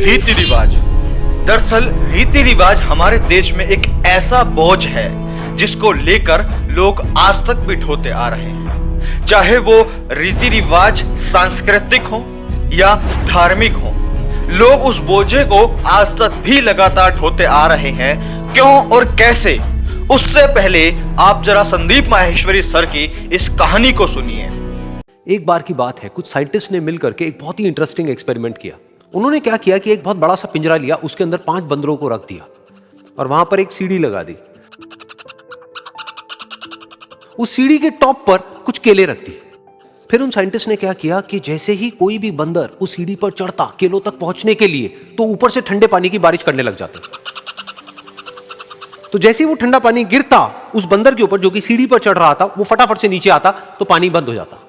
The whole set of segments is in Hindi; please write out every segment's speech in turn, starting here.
रीति रिवाज। दरअसल रीति रिवाज हमारे देश में एक ऐसा बोझ है जिसको लेकर लोग आज तक भी ढोते आ रहे हैं। चाहे वो रीति रिवाज सांस्कृतिक हो या धार्मिक हो, लोग उस बोझे को आज तक भी लगातार ढोते आ रहे हैं। क्यों और कैसे? उससे पहले आप जरा संदीप माहेश्वरी सर की इस कहानी को सुनिए। एक बार की बात है, कुछ साइंटिस्ट ने मिलकर के एक बहुत ही इंटरेस्टिंग एक्सपेरिमेंट किया। उन्होंने क्या किया कि एक बहुत बड़ा सा पिंजरा लिया, उसके अंदर 5 बंदरों को रख दिया और वहां पर एक सीढ़ी लगा दी। उस सीढ़ी के टॉप पर कुछ केले रख दिए। फिर उन साइंटिस्ट ने क्या किया कि जैसे ही कोई भी बंदर उस सीढ़ी पर चढ़ता केलों तक पहुंचने के लिए, तो ऊपर से ठंडे पानी की बारिश करने लग जाते। तो जैसे ही वो ठंडा पानी गिरता उस बंदर के ऊपर जो कि सीढ़ी पर चढ़ रहा था, वो फटाफट से नीचे आता तो पानी बंद हो जाता।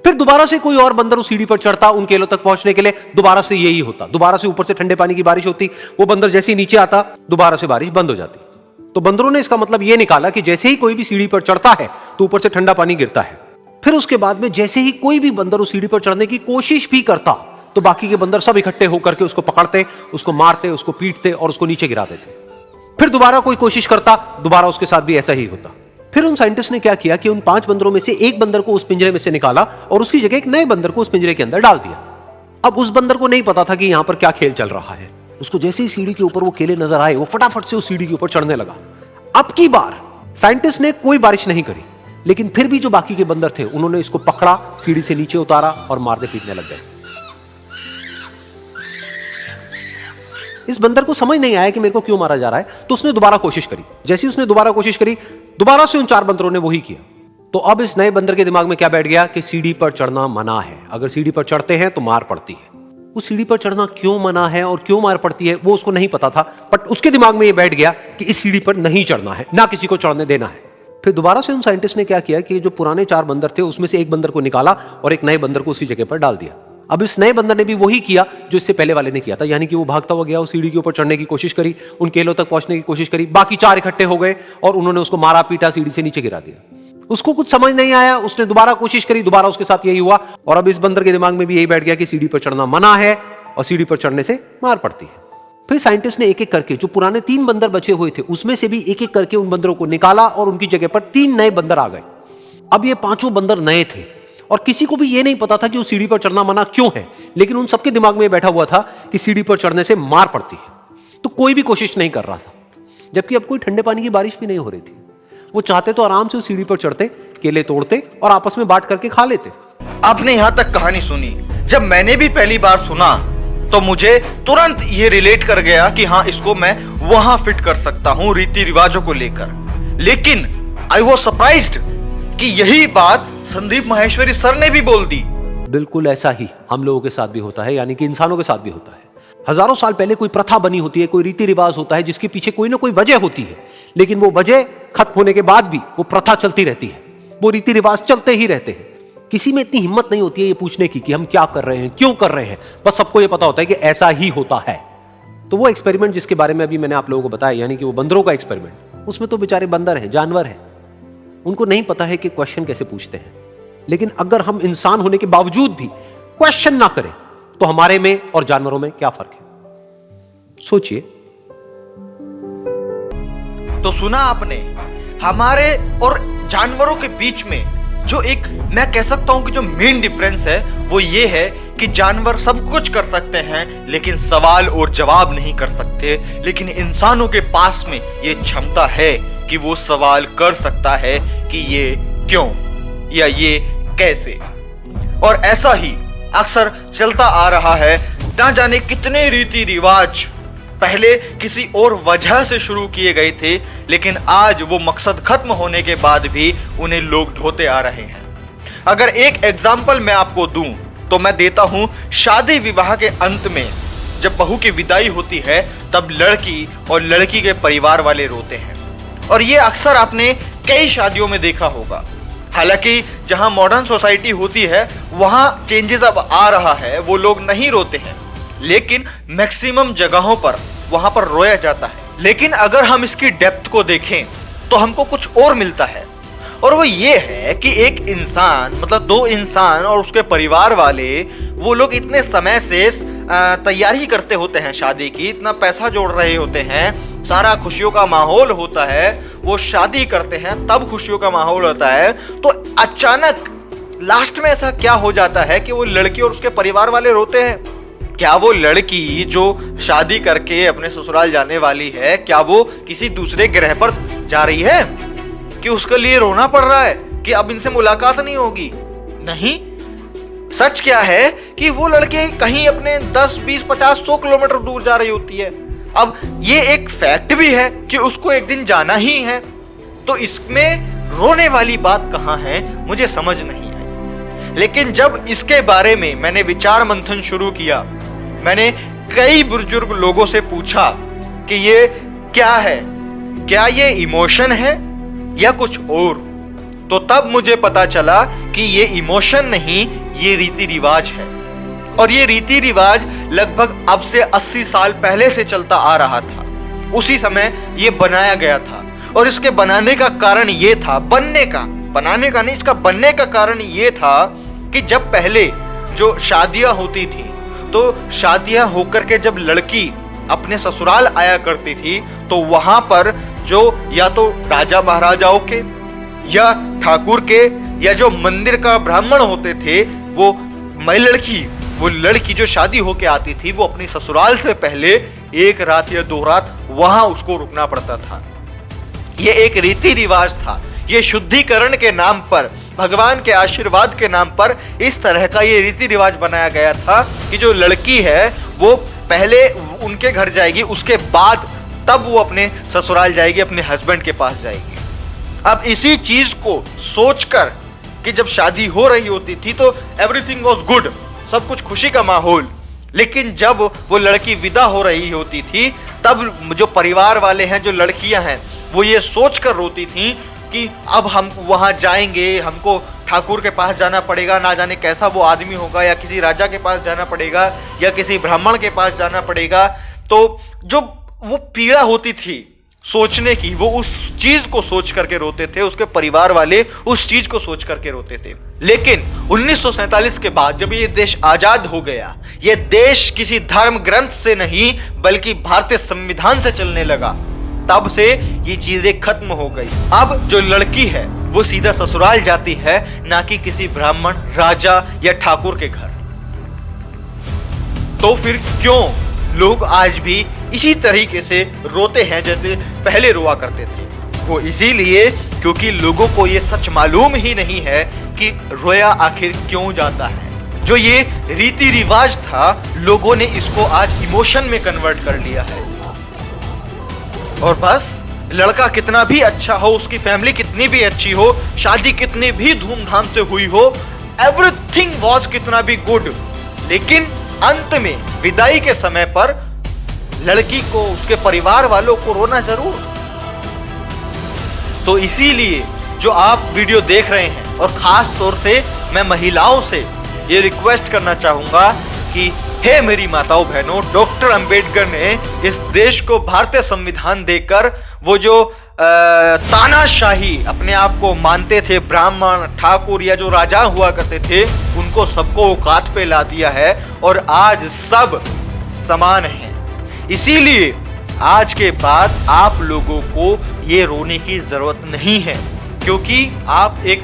फिर दोबारा से कोई और बंदर उस सीढ़ी पर चढ़ता उन केलों तक पहुंचने के लिए, दोबारा से यही होता। दोबारा से ऊपर से ठंडे पानी की बारिश होती, वो बंदर जैसे ही नीचे आता दोबारा से बारिश बंद हो जाती। तो बंदरों ने इसका मतलब यह निकाला कि जैसे ही कोई भी सीढ़ी पर चढ़ता है तो ऊपर से ठंडा पानी गिरता है। फिर उसके बाद में जैसे ही कोई भी बंदर उस सीढ़ी पर चढ़ने की कोशिश भी करता तो बाकी के बंदर सब इकट्ठे होकर के उसको पकड़ते, उसको मारते, उसको पीटते और उसको नीचे गिरा देते। फिर दोबारा कोई कोशिश करता, दोबारा उसके साथ भी ऐसा ही होता। फिर उन साइंटिस्ट ने क्या किया कि उन 5 बंदरों में से एक बंदर को उस पिंजरे में से निकाला और उसकी जगह एक नए बंदर को उस पिंजरे के अंदर डाल दिया। अब उस बंदर को नहीं पता था कि यहां पर क्या खेल चल रहा है। उसको जैसे ही सीढ़ी के ऊपर वो केले नजर आए, वो फटाफट से उस सीढ़ी के ऊपर चढ़ने लगा। अब की बार साइंटिस्ट ने कोई बारिश नहीं करी, लेकिन फिर भी जो बाकी के बंदर थे उन्होंने इसको पकड़ा, सीढ़ी से नीचे उतारा और मारने पीटने लग गए। इस बंदर को समझ नहीं आया कि मेरे को क्यों मारा जा रहा है, तो उसने दोबारा कोशिश करी। जैसे उसने दोबारा कोशिश करी, दोबारा से उन 4 बंदरों ने वही किया। तो अब इस नए बंदर के दिमाग में क्या बैठ गया कि सीढ़ी पर चढ़ना मना है, अगर सीढ़ी पर चढ़ते हैं तो मार पड़ती है। उस सीढ़ी पर चढ़ना क्यों मना है और क्यों मार पड़ती है वो उसको नहीं पता था, बट उसके दिमाग में ये बैठ गया कि इस सीढ़ी पर नहीं चढ़ना है, ना किसी को चढ़ने देना है। फिर दोबारा से उन साइंटिस्ट ने क्या किया कि जो पुराने 4 बंदर थे उसमें से एक बंदर को निकाला और एक नए बंदर को उसी जगह पर डाल दिया। अब इस नए बंदर ने भी वही किया जो इससे पहले वाले ने किया था, यानी कि वो भागता हुआ गया, उस सीढ़ी के ऊपर चढ़ने की कोशिश करी, उन केलों तक पहुंचने की कोशिश करी। बाकी 4 इकट्ठे हो गए और उन्होंने उसको मारा पीटा, सीढ़ी से नीचे गिरा दिया। उसको कुछ समझ नहीं आया, उसने दोबारा कोशिश करी, दोबारा उसके साथ यही हुआ। और अब इस बंदर के दिमाग में भी यही बैठ गया कि सीढ़ी पर चढ़ना मना है और सीढ़ी पर चढ़ने से मार पड़ती है। फिर साइंटिस्ट ने एक एक करके जो पुराने 3 बंदर बचे हुए थे उसमें से भी एक एक करके उन बंदरों को निकाला और उनकी जगह पर 3 नए बंदर आ गए। अब ये 5 बंदर नए थे और किसी को भी ये नहीं पता था कि उस सीढ़ी पर चढ़ना मना क्यों है, लेकिन उन सबके दिमाग में बैठा हुआ था कि सीढ़ी पर चढ़ने से मार पड़ती है। तो कोई भी कोशिश नहीं कर रहा था, जबकि अब कोई ठंडे पानी की बारिश भी नहीं हो रही थी। वो चाहते तो आराम से उस सीढ़ी पर चढ़ते, केले तोड़ते और आपस में बांट करके खा लेते। आपने यहां तक कहानी सुनी। जब मैंने भी पहली बार सुना तो मुझे तुरंत ये रिलेट कर गया कि हाँ, इसको मैं वहां फिट कर सकता हूं रीति रिवाजों को लेकर। लेकिन आई वॉज सरप्राइज्ड कि यही बात संदीप माहेश्वरी सर ने भी बोल दी। बिल्कुल ऐसा ही हम लोगों के साथ भी होता है, यानी कि इंसानों के साथ भी होता है। हजारों साल पहले कोई प्रथा बनी होती है, कोई रीति रिवाज होता है जिसके पीछे कोई ना कोई वजह होती है, लेकिन वो वजह खत्म होने के बाद भी वो प्रथा चलती रहती है, वो रीति रिवाज चलते ही रहते हैं। किसी में इतनी हिम्मत नहीं होती है ये पूछने की कि हम क्या कर रहे हैं, क्यों कर रहे हैं। बस सबको ये पता होता है कि ऐसा ही होता है। तो वो एक्सपेरिमेंट जिसके बारे में अभी मैंने आप लोगों को बताया, यानी कि वो बंदरों का एक्सपेरिमेंट, उसमें तो बेचारे बंदर हैं, जानवर हैं, उनको नहीं पता है कि क्वेश्चन कैसे पूछते हैं। लेकिन अगर हम इंसान होने के बावजूद भी क्वेश्चन ना करें तो हमारे में और जानवरों में क्या फर्क है, सोचिए। तो सुना आपने, हमारे और जानवरों के बीच में जो एक, मैं कह सकता हूं कि जो मेन डिफरेंस है वो ये है कि जानवर सब कुछ कर सकते हैं लेकिन सवाल और जवाब नहीं कर सकते, लेकिन इंसानों के पास में ये क्षमता है कि वो सवाल कर सकता है कि ये क्यों या ये कैसे। और ऐसा ही अक्सर चलता आ रहा है। ना जाने कितने रीति रिवाज पहले किसी और वजह से शुरू किए गए थे, लेकिन आज वो मकसद खत्म होने के बाद भी उन्हें लोग ढोते आ रहे हैं। अगर एक एग्जाम्पल मैं आपको दूं तो मैं देता हूं, शादी विवाह के अंत में जब बहू की विदाई होती है तब लड़की और लड़की के परिवार वाले रोते हैं, और ये अक्सर आपने कई शादियों में देखा होगा। हालांकि जहां मॉडर्न सोसाइटी होती है वहां चेंजेस अब आ रहा है, वो लोग नहीं रोते हैं, लेकिन मैक्सिमम जगहों पर वहां पर रोया जाता है। लेकिन अगर हम इसकी डेप्थ को देखें तो हमको कुछ और मिलता है, और वो ये है कि एक इंसान, मतलब 2 इंसान और उसके परिवार वाले, वो लोग इतने समय से तैयारी करते होते हैं शादी की, इतना पैसा जोड़ रहे होते हैं, सारा खुशियों का माहौल होता है, वो शादी करते हैं तब खुशियों का माहौल होता है, तो अचानक लास्ट में ऐसा क्या हो जाता है कि वो लड़की और उसके परिवार वाले रोते हैं? क्या वो लड़की जो शादी करके अपने ससुराल जाने वाली है, क्या वो किसी दूसरे ग्रह पर जा रही है कि उसके लिए रोना पड़ रहा है कि अब इनसे मुलाकात नहीं होगी? नहीं, सच क्या है कि वो लड़के कहीं अपने 10, 20, 50, 100 किलोमीटर दूर जा रही होती है। अब ये एक फैक्ट भी है कि उसको एक दिन जाना ही है, तो इसमें रोने वाली बात कहां है मुझे समझ नहीं आई। लेकिन जब इसके बारे में मैंने विचार मंथन शुरू किया, मैंने कई बुजुर्ग लोगों से पूछा कि ये क्या है, क्या ये इमोशन है या कुछ और, तो तब मुझे पता चला कि ये इमोशन नहीं, ये रीति रिवाज है। और ये रीति रिवाज लगभग अब से 80 साल पहले से चलता आ रहा था। उसी समय ये बनाया गया था और इसके बनाने का कारण ये था, बनाने का नहीं, इसका बनने का कारण ये था कि जब पहले जो शादियां होती थी, तो शादियां होकर के जब लड़की अपने ससुराल आया करती थी, तो वहां पर जो या तो राजा महाराजाओं के या ठाकुर के या जो मंदिर का ब्राह्मण होते थे, वो लड़की जो शादी होके आती थी, वो अपनी ससुराल से पहले 1 रात या 2 रात वहां उसको रुकना पड़ता था। ये एक रीति रिवाज था। ये शुद्धिकरण के नाम पर, भगवान के आशीर्वाद के नाम पर इस तरह का ये रीति रिवाज बनाया गया था कि जो लड़की है वो पहले उनके घर जाएगी, उसके बाद तब वो अपने ससुराल जाएगी, अपने हस्बैंड के पास जाएगी। अब इसी चीज को सोचकर कि जब शादी हो रही होती थी तो एवरीथिंग वाज गुड, सब कुछ खुशी का माहौल, लेकिन जब वो लड़की विदा हो रही होती थी, तब जो परिवार वाले हैं, जो लड़कियां हैं, वो ये सोचकर रोती थी कि अब हम वहां जाएंगे, हमको ठाकुर के पास जाना पड़ेगा, ना जाने कैसा वो आदमी होगा, या किसी राजा के पास जाना पड़ेगा या किसी ब्राह्मण के पास जाना पड़ेगा। तो जो वो पीड़ा होती थी सोचने की, वो उस चीज को सोच करके रोते थे, उसके परिवार वाले उस चीज को सोच करके रोते थे। लेकिन 1947 के बाद जब ये देश आजाद हो गया, ये देश किसी धर्म ग्रंथ से नहीं बल्कि भारतीय संविधान से चलने लगा, तब से ये चीजें खत्म हो गई। अब जो लड़की है वो सीधा ससुराल जाती है, ना कि किसी ब्राह्मण, राजा या ठाकुर के घर। तो फिर क्यों लोग आज भी इसी तरीके से रोते हैं जैसे पहले रोआ करते थे? वो इसीलिए क्योंकि लोगों को ये सच मालूम ही नहीं है कि रोया आखिर क्यों जाता है। जो ये रीति रिवाज था, लोगों ने इसको आज इमोशन में कन्वर्ट कर लिया है। और बस लड़का कितना भी अच्छा हो, उसकी फैमिली कितनी भी अच्छी हो, शादी कितनी भी धूमधाम से हुई हो, एवरीथिंग वाज कितना भी गुड, लेकिन अंत में विदाई के समय पर लड़की को, उसके परिवार वालों को रोना जरूर। तो इसीलिए जो आप वीडियो देख रहे हैं, और खास तौर से मैं महिलाओं से ये रिक्वेस्ट करना चाहूंगा कि हे मेरी माताओं बहनों, डॉक्टर अंबेडकर ने इस देश को भारतीय संविधान देकर वो जो तानाशाही अपने आप को मानते थे ब्राह्मण, ठाकुर या जो राजा हुआ करते थे, उनको सबको औकात पे ला दिया है और आज सब समान है। इसीलिए आज के बाद आप लोगों को ये रोने की जरूरत नहीं है, क्योंकि आप एक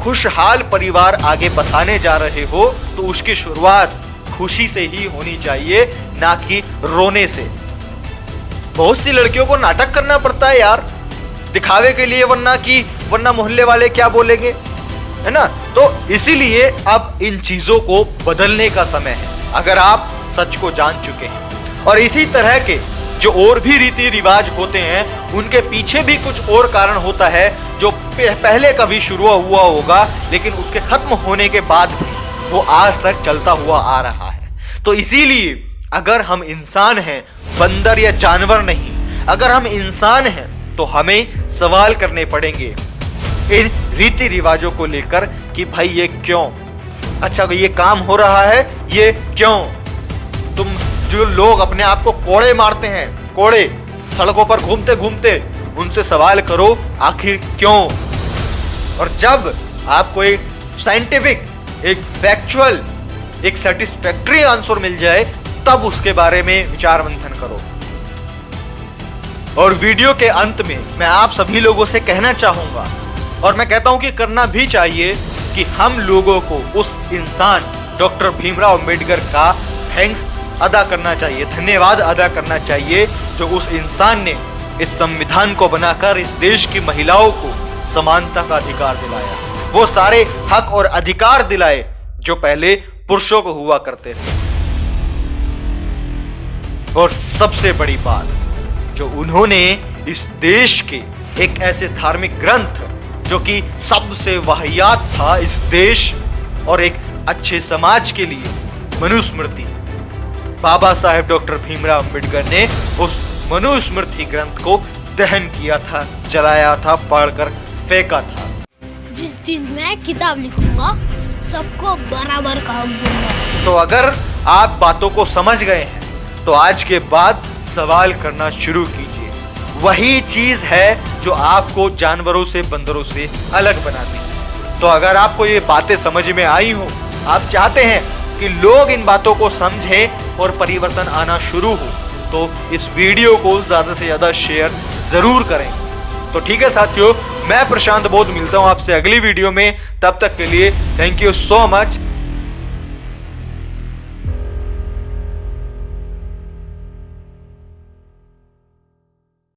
खुशहाल परिवार आगे बसाने जा रहे हो, तो उसकी शुरुआत खुशी से ही होनी चाहिए, ना कि रोने से। बहुत सी लड़कियों को नाटक करना पड़ता है यार, दिखावे के लिए, वरना मोहल्ले वाले क्या बोलेंगे, है ना। तो इसीलिए अब इन चीजों को बदलने का समय है, अगर आप सच को जान चुके हैं। और इसी तरह के जो और भी रीति रिवाज होते हैं, उनके पीछे भी कुछ और कारण होता है, जो पहले कभी शुरू हुआ होगा, लेकिन उसके खत्म होने के बाद भी वो आज तक चलता हुआ आ रहा है। तो इसीलिए अगर हम इंसान हैं, बंदर या जानवर नहीं, अगर हम इंसान हैं, तो हमें सवाल करने पड़ेंगे इन रीति रिवाजों को लेकर कि भाई ये क्यों, अच्छा ये काम हो रहा है, ये क्यों। तुम जो लोग अपने आप को कोड़े मारते हैं, कोड़े सड़कों पर घूमते घूमते, उनसे सवाल करो आखिर क्यों। और जब आपको एक साइंटिफिक, एक फैक्चुअल एक सेटिस्फैक्टरी आंसर मिल जाए तब उसके बारे में विचार मंथन करो। और वीडियो के अंत में मैं आप सभी लोगों से कहना चाहूंगा, और मैं कहता हूं कि करना भी चाहिए, कि हम लोगों को उस इंसान डॉक्टर भीमराव अंबेडकर का थैंक्स अदा करना चाहिए, धन्यवाद अदा करना चाहिए, जो उस इंसान ने इस संविधान को बनाकर इस देश की महिलाओं को समानता का अधिकार दिलाया, वो सारे हक और अधिकार दिलाए जो पहले पुरुषों को हुआ करते थे। और सबसे बड़ी बात, जो उन्होंने इस देश के एक ऐसे धार्मिक ग्रंथ जो कि सबसे वाहियात था इस देश और एक अच्छे समाज के लिए, मनुस्मृति, बाबा साहेब डॉक्टर भीमराव अंबेडकर ने उस मनुस्मृति ग्रंथ को दहन किया था, जलाया था, फाड़कर फेंका था। जिस दिन मैं किताब लिखूंगा सबको बराबर का हक दूंगा। तो अगर आप बातों को समझ गए हैं तो आज के बाद सवाल करना शुरू कीजिए। वही चीज है जो आपको जानवरों से, बंदरों से अलग बनाती है। तो अगर आपको ये बातें समझ में आई हो, आप चाहते हैं कि लोग इन बातों को समझें और परिवर्तन आना शुरू हो, तो इस वीडियो को ज्यादा से ज्यादा शेयर जरूर करें। तो ठीक है साथियों, मैं प्रशांत बोध मिलता हूं आपसे अगली वीडियो में। तब तक के लिए थैंक यू सो मच।